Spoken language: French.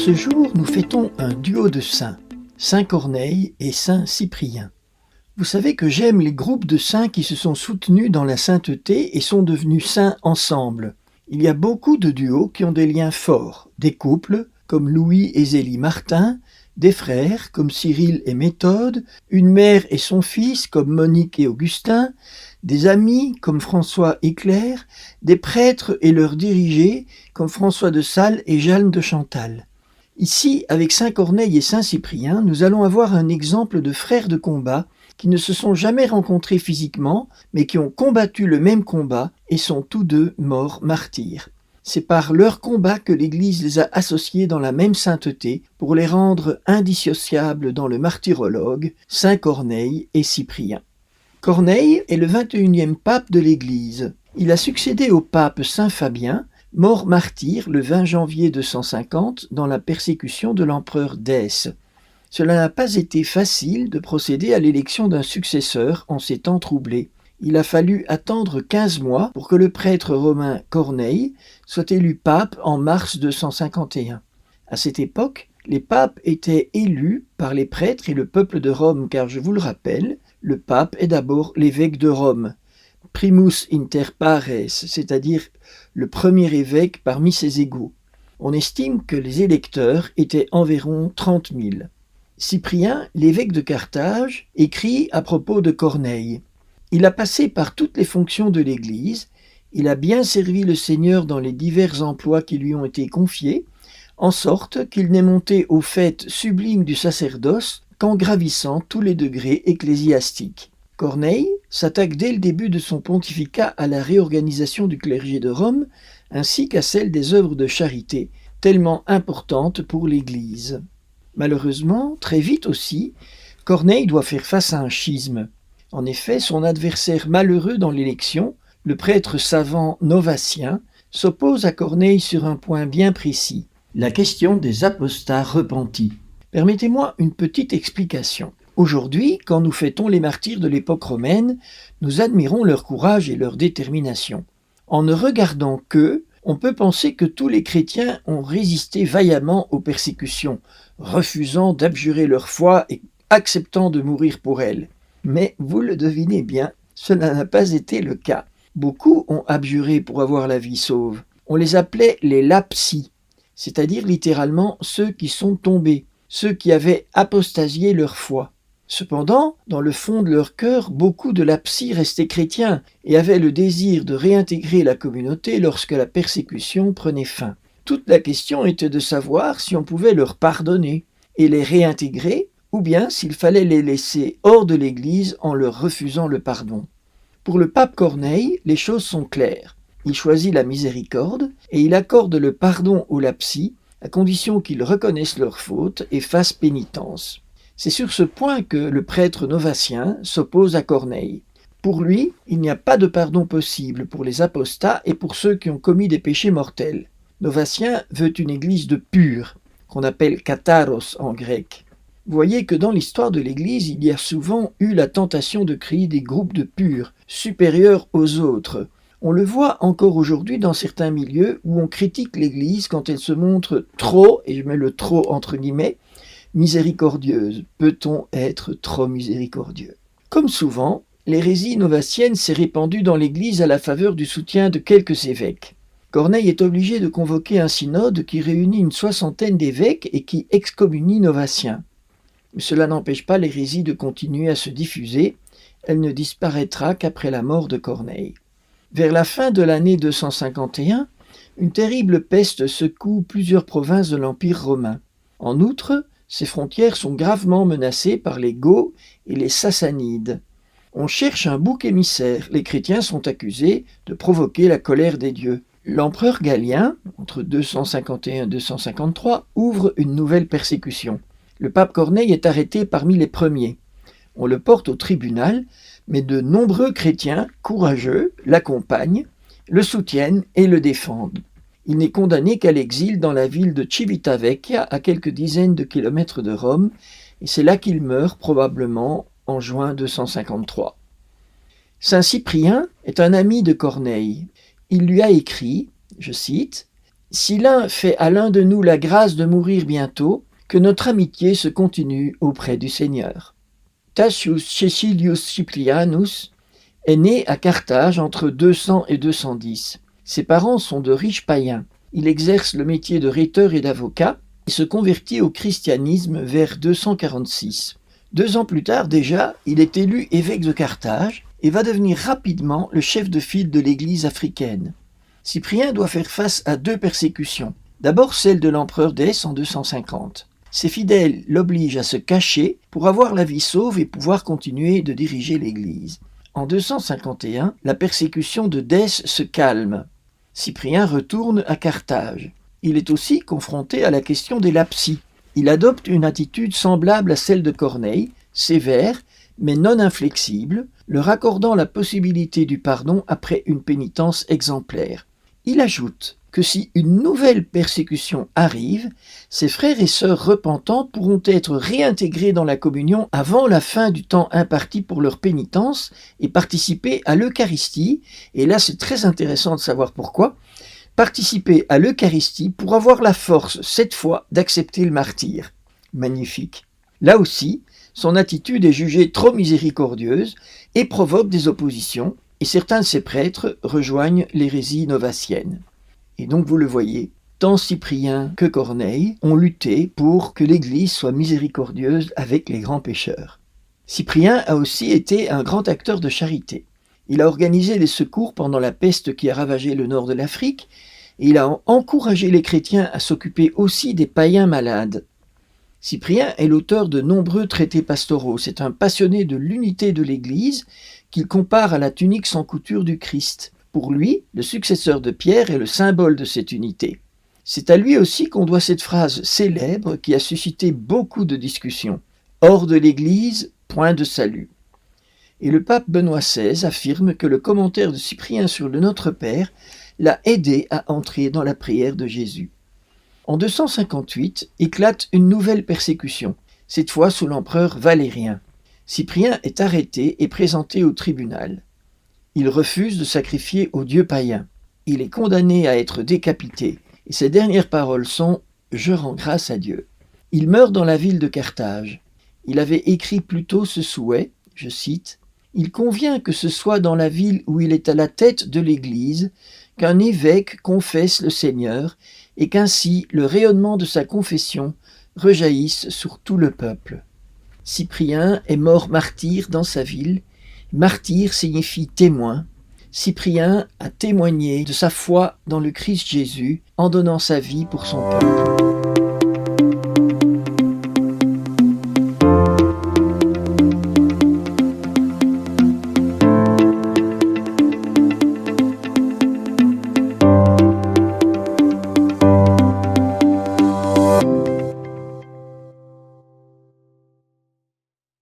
ce jour, nous fêtons un duo de saints, Saint Corneille et Saint Cyprien. Vous savez que j'aime les groupes de saints qui se sont soutenus dans la sainteté et sont devenus saints ensemble. Il y a beaucoup de duos qui ont des liens forts, des couples comme Louis et Zélie Martin, des frères comme Cyril et Méthode, une mère et son fils comme Monique et Augustin, des amis comme François et Claire, des prêtres et leurs dirigés comme François de Sales et Jeanne de Chantal. Ici, avec Saint Corneille et Saint Cyprien, nous allons avoir un exemple de frères de combat qui ne se sont jamais rencontrés physiquement, mais qui ont combattu le même combat et sont tous deux morts martyrs. C'est par leur combat que l'Église les a associés dans la même sainteté pour les rendre indissociables dans le martyrologe, Saint Corneille et Cyprien. Corneille est le 21e pape de l'Église. Il a succédé au pape Saint Fabien, mort martyr le 20 janvier 250 dans la persécution de l'empereur Dèce. Cela n'a pas été facile de procéder à l'élection d'un successeur en ces temps troublés. Il a fallu attendre 15 mois pour que le prêtre romain Corneille soit élu pape en mars 251. À cette époque, les papes étaient élus par les prêtres et le peuple de Rome, car je vous le rappelle, le pape est d'abord l'évêque de Rome, primus inter pares, c'est-à-dire le premier évêque parmi ses égaux. On estime que les électeurs étaient environ 30 000. Cyprien, l'évêque de Carthage, écrit à propos de Corneille. Il a passé par toutes les fonctions de l'Église, il a bien servi le Seigneur dans les divers emplois qui lui ont été confiés, en sorte qu'il n'est monté au fait sublime du sacerdoce qu'en gravissant tous les degrés ecclésiastiques. Corneille s'attaque dès le début de son pontificat à la réorganisation du clergé de Rome, ainsi qu'à celle des œuvres de charité, tellement importantes pour l'Église. Malheureusement, très vite aussi, Corneille doit faire face à un schisme. En effet, son adversaire malheureux dans l'élection, le prêtre savant Novatien, s'oppose à Corneille sur un point bien précis, la question des apostats repentis. Permettez-moi une petite explication. Aujourd'hui, quand nous fêtons les martyrs de l'époque romaine, nous admirons leur courage et leur détermination. En ne regardant qu'eux, on peut penser que tous les chrétiens ont résisté vaillamment aux persécutions, refusant d'abjurer leur foi et acceptant de mourir pour elle. Mais vous le devinez bien, cela n'a pas été le cas. Beaucoup ont abjuré pour avoir la vie sauve. On les appelait les lapsi, c'est-à-dire littéralement ceux qui sont tombés, ceux qui avaient apostasié leur foi. Cependant, dans le fond de leur cœur, beaucoup de lapsi restaient chrétiens et avaient le désir de réintégrer la communauté lorsque la persécution prenait fin. Toute la question était de savoir si on pouvait leur pardonner et les réintégrer, ou bien s'il fallait les laisser hors de l'Église en leur refusant le pardon. Pour le pape Corneille, les choses sont claires. Il choisit la miséricorde et il accorde le pardon aux lapsi, à condition qu'ils reconnaissent leurs fautes et fassent pénitence. C'est sur ce point que le prêtre Novatien s'oppose à Corneille. Pour lui, il n'y a pas de pardon possible pour les apostats et pour ceux qui ont commis des péchés mortels. Novatien veut une église de purs, qu'on appelle katharos en grec. Vous voyez que dans l'histoire de l'Église, il y a souvent eu la tentation de créer des groupes de purs, supérieurs aux autres. On le voit encore aujourd'hui dans certains milieux où on critique l'Église quand elle se montre trop, et je mets le trop entre guillemets, miséricordieuse. Peut-on être trop miséricordieux? Comme souvent, l'hérésie novatienne s'est répandue dans l'Église à la faveur du soutien de quelques évêques. Corneille est obligé de convoquer un synode qui réunit une 60aine d'évêques et qui excommunie Novatien. Mais cela n'empêche pas l'hérésie de continuer à se diffuser, elle ne disparaîtra qu'après la mort de Corneille. Vers la fin de l'année 251, une terrible peste secoue plusieurs provinces de l'Empire romain. En outre, ses frontières sont gravement menacées par les Goths et les Sassanides. On cherche un bouc émissaire, les chrétiens sont accusés de provoquer la colère des dieux. L'empereur Galien, entre 251 et 253, ouvre une nouvelle persécution. Le pape Corneille est arrêté parmi les premiers. On le porte au tribunal, mais de nombreux chrétiens courageux l'accompagnent, le soutiennent et le défendent. Il n'est condamné qu'à l'exil dans la ville de Civitavecchia, à quelques dizaines de kilomètres de Rome, et c'est là qu'il meurt probablement en juin 253. Saint Cyprien est un ami de Corneille. Il lui a écrit, je cite, Si l'un fait à l'un de nous la grâce de mourir bientôt, que notre amitié se continue auprès du Seigneur. Tacius Caecilius Cyprianus est né à Carthage entre 200 et 210. Ses parents sont de riches païens. Il exerce le métier de rhéteur et d'avocat et se convertit au christianisme vers 246. 2 ans plus tard déjà, il est élu évêque de Carthage et va devenir rapidement le chef de file de l'église africaine. Cyprien doit faire face à 2 persécutions. D'abord celle de l'empereur d'Hesse en 250. Ses fidèles l'obligent à se cacher pour avoir la vie sauve et pouvoir continuer de diriger l'église. En 251, la persécution de Dèce se calme. Cyprien retourne à Carthage. Il est aussi confronté à la question des lapsies. Il adopte une attitude semblable à celle de Corneille, sévère mais non inflexible, leur accordant la possibilité du pardon après une pénitence exemplaire. Il ajoute que si une nouvelle persécution arrive, ses frères et sœurs repentants pourront être réintégrés dans la communion avant la fin du temps imparti pour leur pénitence et participer à l'Eucharistie. Et là, c'est très intéressant de savoir pourquoi. Participer à l'Eucharistie pour avoir la force, cette fois, d'accepter le martyre. Magnifique. Là aussi, son attitude est jugée trop miséricordieuse et provoque des oppositions, et certains de ses prêtres rejoignent l'hérésie novatienne. Et donc vous le voyez, tant Cyprien que Corneille ont lutté pour que l'Église soit miséricordieuse avec les grands pécheurs. Cyprien a aussi été un grand acteur de charité. Il a organisé les secours pendant la peste qui a ravagé le nord de l'Afrique, et il a encouragé les chrétiens à s'occuper aussi des païens malades. Cyprien est l'auteur de nombreux traités pastoraux. C'est un passionné de l'unité de l'Église qu'il compare à la tunique sans couture du Christ. Pour lui, le successeur de Pierre est le symbole de cette unité. C'est à lui aussi qu'on doit cette phrase célèbre qui a suscité beaucoup de discussions. « Hors de l'Église, point de salut ». Et le pape Benoît XVI affirme que le commentaire de Cyprien sur le Notre Père l'a aidé à entrer dans la prière de Jésus. En 258 éclate une nouvelle persécution, cette fois sous l'empereur Valérien. Cyprien est arrêté et présenté au tribunal. Il refuse de sacrifier aux dieux païens. Il est condamné à être décapité, et ses dernières paroles sont « Je rends grâce à Dieu ». Il meurt dans la ville de Carthage. Il avait écrit plus tôt ce souhait, je cite, « Il convient que ce soit dans la ville où il est à la tête de l'Église qu'un évêque confesse le Seigneur et qu'ainsi le rayonnement de sa confession rejaillisse sur tout le peuple. » Cyprien est mort martyr dans sa ville. Martyr signifie témoin. Cyprien a témoigné de sa foi dans le Christ Jésus en donnant sa vie pour son peuple.